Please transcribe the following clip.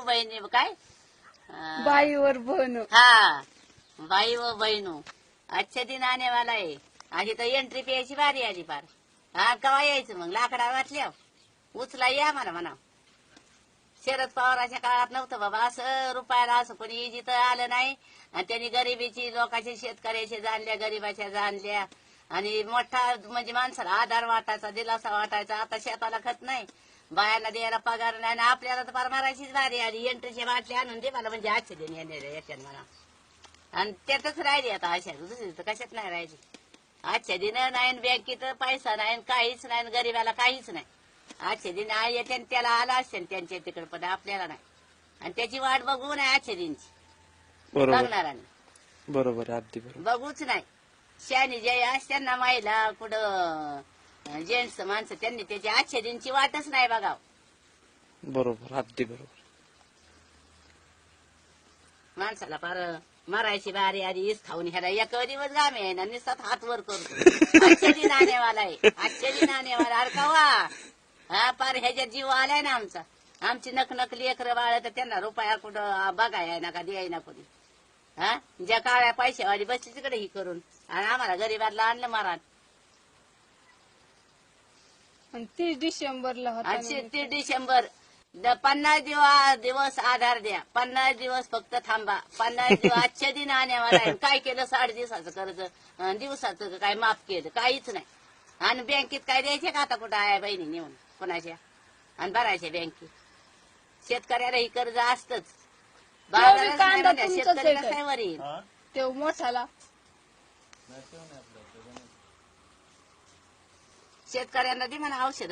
बहिणी काय बाईवर बन हा बाई व बहिणू आजच्या दिन आने वाला आहे. आधी तर एंट्री प्यायची बारी आली पार. हा कवा यायचं मग लाकडा वाचल्या उचला या म्हणा म्हणा. शरद पवाराच्या काळात नव्हतं बाबा असं रुपयाला असं कोणी जिथं आलं नाही. आणि त्यांनी गरिबीची लोकांच्या शेतकऱ्याच्या जाणल्या गरीबाच्या जाणल्या आणि मोठा म्हणजे माणसाला आधार वाटायचा दिलासा वाटायचा. आता शेताला खत नाही बायांना द्यायला पगार नाही आणि आपल्याला तर फार मारायचीच बारी आली. एंट्रीच्या बाटली आणून दे मला म्हणजे आजच्या दिन येणार याच्यात म्हणा. आणि त्यातच राहिली आता अशा दुसरी तर कशात नाही राहिली. आजच्या दिन नाही बँकेत पैसा नाही काहीच नाही गरीबाला काहीच नाही. आजच्या दिन येते त्याला आला असेल त्यांच्या तिकडे पण आपल्याला नाही. आणि त्याची वाट बघू नाही आजच्या दिनची बरोबर बघणारांनी बरोबर अगदी बरोबर. बघूच नाही. शहाणी जे त्यांना महिला कुठं जेंट्स माणसं त्यांनी त्याची आजच्या दिनची वाटच नाही बघाव. बरोबर अगदी बरोबर. माणसाला फार मरायची बारी आधी इस खाऊन ह्याला एक दिवस गामे आहे ना निसत हात वर करतो. आजच्या दिन आनेवाला आहे आजच्या दिन आनेवाला अरे कवा हा पार ह्याच्यात जीव आलाय ना आमचा. आमची नकनक लेकरं बाळ तर त्यांना रुपया कुठं बघाय ना का द्याय ना कोणी. हा ज्या काळ्या पैशावाली बसली तिकडे ही करून आणि आम्हाला गरीबाला आणलं मारा. 30 डिसेंबरला होता आणि 30 डिसेंबर 50 दिवस आधार द्या 50 दिवस फक्त थांबा 50 दिवस आजच्या दिन आण्यावाला आहे. काय केलं 60 दिवसाचं कर्ज दिवसाचं काय माफ केलं काहीच नाही. आणि बँकेत काय द्यायचे का आता कुठं आहे बहिणी नेऊन कोणाच्या आणि भरायच्या बँकेत. शेतकऱ्याला ही कर्ज असतच कांदा तुमचाच शेतकरी आहे काय वरील ते मोठाला शेतकऱ्यांना दे म्हणा औषध